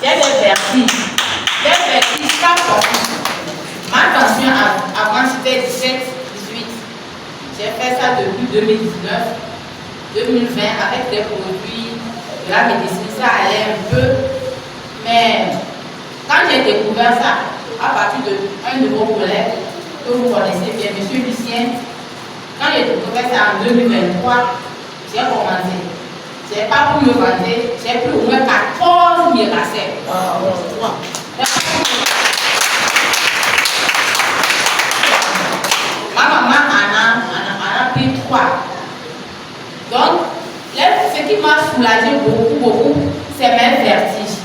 J'ai des vertiges. Des vertiges pas possible. Ma tension avant c'était 17, 18. J'ai fait ça depuis 2019, 2020 avec des produits de la médecine, ça allait un peu. Mais quand j'ai découvert ça, à partir d'un de vos collègues que vous connaissez bien, M. Lucien, quand j'ai découvert ça en 2023, j'ai commencé. Je n'ai pas pu me vanter, j'ai pris au moins 14 Miracel. Ma maman en a pris 3. Donc, ce qui m'a soulagé beaucoup, c'est mes vertiges.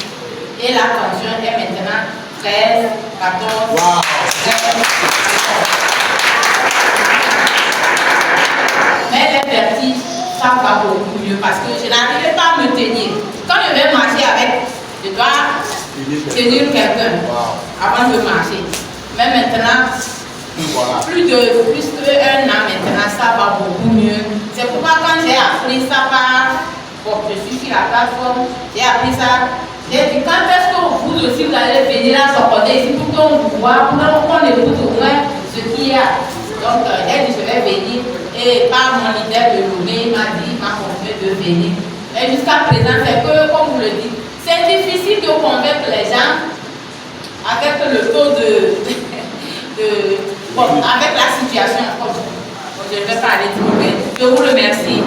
Et la tension est maintenant 13, 14, wow. 13, 14. Mais les vertiges, ça va beaucoup mieux parce que je n'arrivais pas à me tenir. Quand je vais marcher avec, je dois tenir quelqu'un avant de marcher. Mais maintenant, plus d'un an maintenant, ça va beaucoup mieux. C'est pourquoi quand j'ai appris ça je suis sur la plateforme, j'ai appris ça. J'ai dit, quand est-ce que vous aussi vous allez venir à Sokoté ici pour qu'on vous voit, pour qu'on écoute au moins ce qu'il y a. Donc, j'ai dit, je vais venir. Et par mon leader de Lomé, il m'a confié de venir. Et jusqu'à présent, c'est que, comme vous le dites, c'est difficile de convaincre les gens avec le taux avec la situation. Je ne vais pas aller trop loin. Je vous remercie.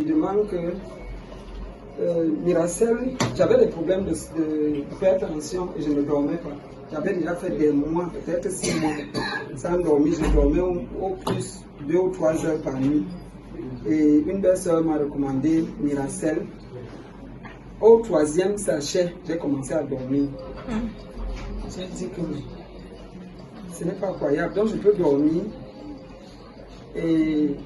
Je demande que Miracel, j'avais des problèmes d'hypertension et je ne dormais pas. J'avais déjà fait des mois, peut-être 6 mois, sans dormir. Je dormais au plus 2 ou 3 heures par nuit. Et une belle-sœur m'a recommandé Miracel. Au 3e sachet, j'ai commencé à dormir. J'ai dit que ce n'est pas croyable, donc je peux dormir. Et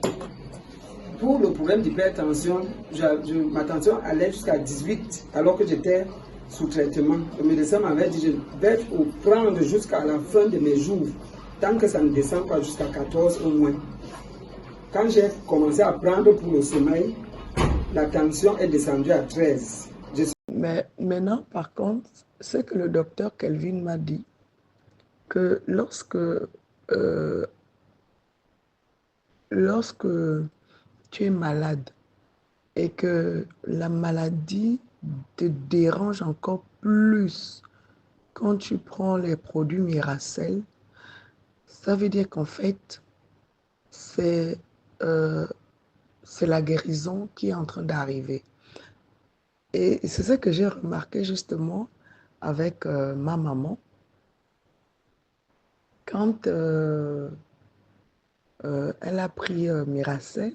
pour le problème d'hypertension, ma tension allait jusqu'à 18 alors que j'étais sous traitement. Le médecin m'avait dit je vais prendre jusqu'à la fin de mes jours, tant que ça ne descend pas jusqu'à 14 au moins. Quand j'ai commencé à prendre pour le sommeil, la tension est descendue à 13. Mais maintenant, par contre, c'est que le docteur Kelvin m'a dit que lorsque tu es malade et que la maladie te dérange encore plus quand tu prends les produits Miracel, ça veut dire qu'en fait, c'est la guérison qui est en train d'arriver. Et c'est ça que j'ai remarqué justement avec ma maman. Quand elle a pris Miracel,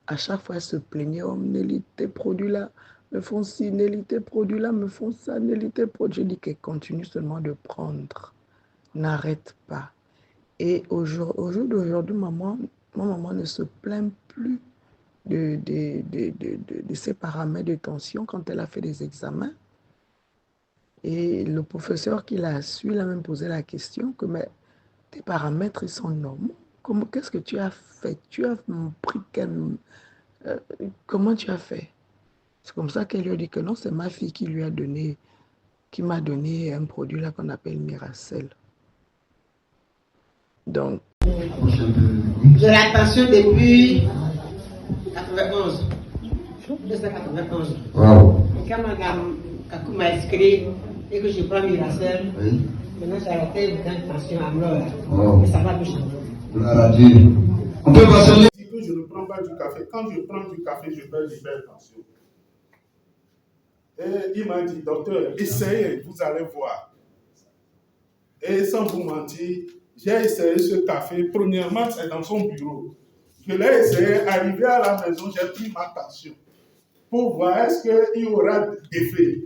à chaque fois elle se plaignait, oh Nelly, tes produits-là me font ci, Nelly, tes produits-là me font ça, Nelly, tes produits. Je dis qu'elle continue seulement de prendre, n'arrête pas. Et au jour d'aujourd'hui, ma maman ne se plaint plus de ses paramètres de tension quand elle a fait des examens. Et le professeur qui l'a su, il a même posé la question que mais tes paramètres ils sont normaux. Qu'est-ce que tu as fait? Tu as pris comment tu as fait? C'est comme ça qu'elle lui a dit que non, c'est ma fille qui m'a donné un produit là qu'on appelle Miracel. Donc. J'ai la tension depuis 91. 1991. Wow. Quand madame Kakou m'a inscrit et que je prends Miracel, oui. Maintenant j'ai arrêté une tension à mort. Wow. Mais ça va plus changer. On peut passer. Que je ne prends pas du café. Quand je prends du café, je perds l'hypertension. Et il m'a dit, docteur, essayez, vous allez voir. Et sans vous mentir, j'ai essayé ce café. Premièrement, c'est dans son bureau. Je l'ai essayé, arrivé à la maison, j'ai pris ma tension pour voir est-ce qu'il y aura d'effet.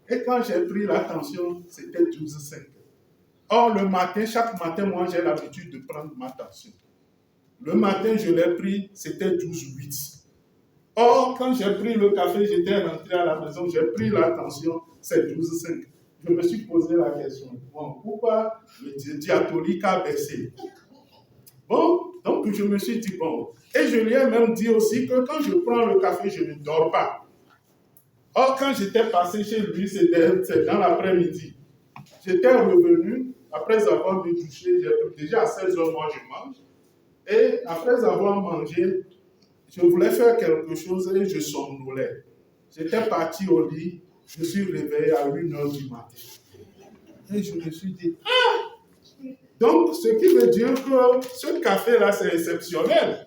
Et quand j'ai pris la tension, c'était 12,5. Or, le matin, chaque matin, moi, j'ai l'habitude de prendre ma tension. Le matin, je l'ai pris, c'était 12,8. Or, quand j'ai pris le café, j'étais rentré à la maison, j'ai pris la tension, c'est 12,5. Je me suis posé la question, bon, pourquoi le diatolique a baissé? Bon, donc je me suis dit, bon, et je lui ai même dit aussi que quand je prends le café, je ne dors pas. Or, quand j'étais passé chez lui, c'est dans l'après-midi. J'étais revenu, après avoir me douché, déjà à 16h, moi je mange. Et après avoir mangé, je voulais faire quelque chose et je somnolais. J'étais parti au lit, je suis réveillé à 1h du matin. Et je me suis dit, donc ce qui veut dire que ce café-là, c'est exceptionnel.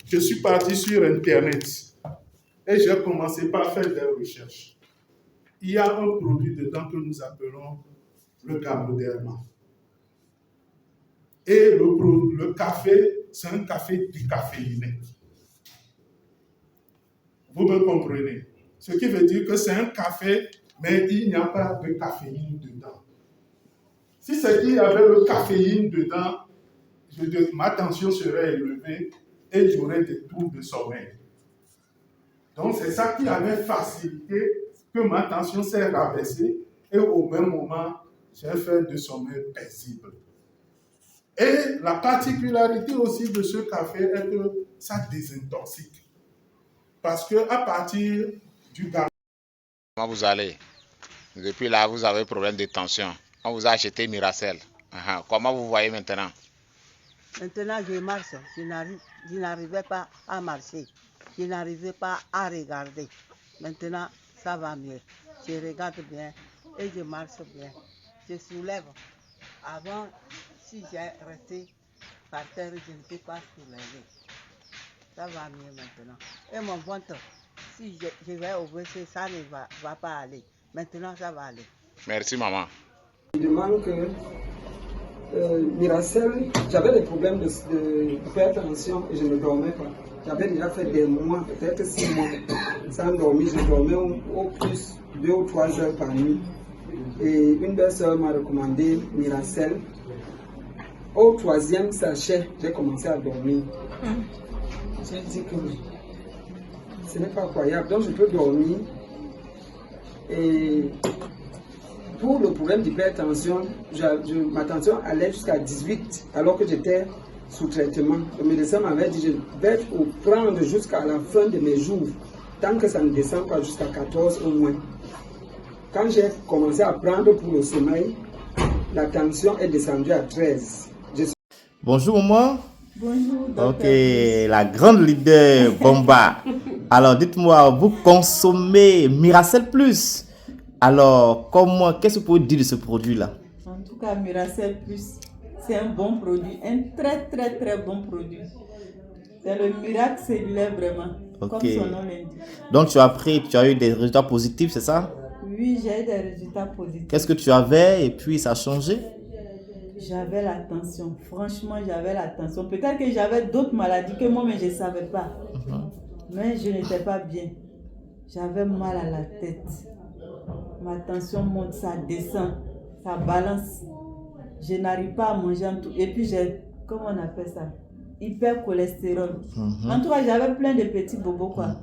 Je suis parti sur Internet et j'ai commencé par faire des recherches. Il y a un produit dedans que nous appelons le Gamoderma. Et le café, c'est un café décaféiné. Vous me comprenez? Ce qui veut dire que c'est un café, mais il n'y a pas de caféine dedans. Si c'est qu'il y avait le caféine dedans, ma tension serait élevée et j'aurais des troubles de sommeil. Donc c'est ça qui avait facilité que ma tension s'est rabaissée et au même moment, j'ai fait de sommeil paisible. Et la particularité aussi de ce café est que ça désintoxique. Parce qu'à partir du gaz... Comment vous allez? Depuis là, vous avez problème de tension. On vous a acheté Miracel. Comment vous voyez maintenant? Maintenant, je marche. Je n'arrivais pas à marcher. Je n'arrivais pas à regarder. Maintenant, ça va mieux. Je regarde bien et je marche bien. Je soulève. Avant, si j'ai resté par terre, je ne peux pas soulever. Ça va mieux maintenant. Et mon ventre, si je vais au WC, ça ne va pas aller. Maintenant, ça va aller. Merci, maman. Je demande que Miracel, j'avais des problèmes d'hypertension et je ne dormais pas. J'avais déjà fait des mois, peut-être 6 mois, sans dormir. Je dormais au plus 2 ou 3 heures par nuit. Et une belle-sœur m'a recommandé Miracel. Au 3e sachet, j'ai commencé à dormir. J'ai dit que ce n'est pas croyable. Donc je peux dormir. Et pour le problème d'hypertension, ma tension allait jusqu'à 18 alors que j'étais sous traitement. Le médecin m'avait dit je vais prendre jusqu'à la fin de mes jours, tant que ça ne descend pas jusqu'à 14 au moins. Quand j'ai commencé à prendre pour le sommeil, la tension est descendue à 13. Bonjour maman. Bonjour docteur. Ok, la grande leader Bomba. Alors dites-moi, vous consommez Miracel Plus. Alors, qu'est-ce que vous pouvez dire de ce produit-là? En tout cas, Miracel Plus, c'est un bon produit, un très bon produit. C'est le miracle cellulaire vraiment, comme son nom l'indique. Donc tu as eu des résultats positifs, c'est ça? Oui, j'ai eu des résultats positifs. Qu'est-ce que tu avais et puis ça a changé? J'avais la tension, franchement j'avais la tension. Peut-être que j'avais d'autres maladies que moi, mais je ne savais pas. Mais je n'étais pas bien. J'avais mal à la tête. Ma tension monte, ça descend, ça balance. Je n'arrive pas à manger en tout. Et puis j'ai, comment on appelle ça? Hypercholestérol. En tout cas, j'avais plein de petits bobos quoi.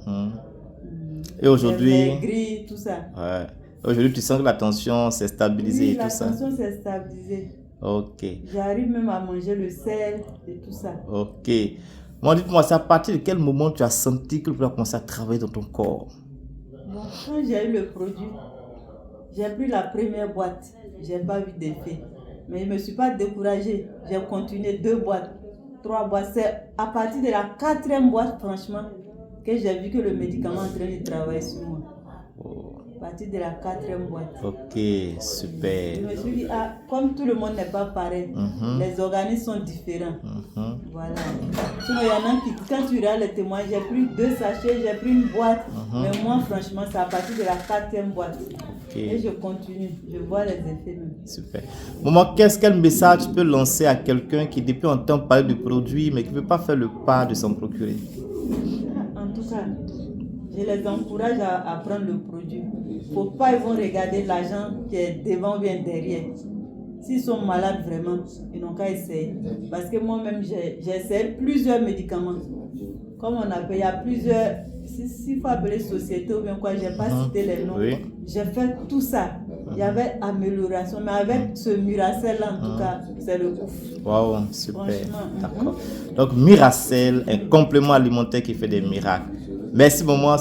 Et aujourd'hui, gris, tout ça. Ouais. Aujourd'hui, tu sens que la tension s'est stabilisée et tout ça. La tension s'est stabilisée. Ok. J'arrive même à manger le sel et tout ça. Ok. Moi, dites-moi, c'est à partir de quel moment tu as senti que tu as commencé à travailler dans ton corps? Bon, quand j'ai eu le produit, j'ai pris la première boîte. Je n'ai pas vu d'effet. Mais je ne me suis pas découragée. J'ai continué 2 boîtes, 3 boîtes. C'est à partir de la 4e boîte, franchement, que j'ai vu que le médicament est en train de travailler sur moi. À partir de la 4e boîte. Ok, super. Je me suis dit, comme tout le monde n'est pas pareil, les organismes sont différents. Voilà. Sinon, il y en a qui, quand tu regardes les témoins, j'ai pris 2 sachets, j'ai pris une boîte. Mais moi, franchement, c'est à partir de la 4e boîte. Et je continue, je vois les effets même. Super. Maman, quel message tu peux lancer à quelqu'un qui depuis entend parler du produit, mais qui ne veut pas faire le pas de s'en procurer? En tout cas, je les encourage à prendre le produit. Il ne faut pas ils vont regarder l'argent qui est devant ou bien derrière. S'ils sont malades vraiment, ils n'ont qu'à essayer. Parce que moi-même, j'ai essayé plusieurs médicaments. Comme on appelle, il y a plusieurs, s'il faut appeler société ou bien quoi, je n'ai pas cité les noms. Oui. J'ai fait tout ça. Il y avait amélioration, mais avec ce Miracel en tout cas, c'est le ouf. Waouh, super. D'accord. Donc Miracel, un complément alimentaire qui fait des miracles. Merci maman.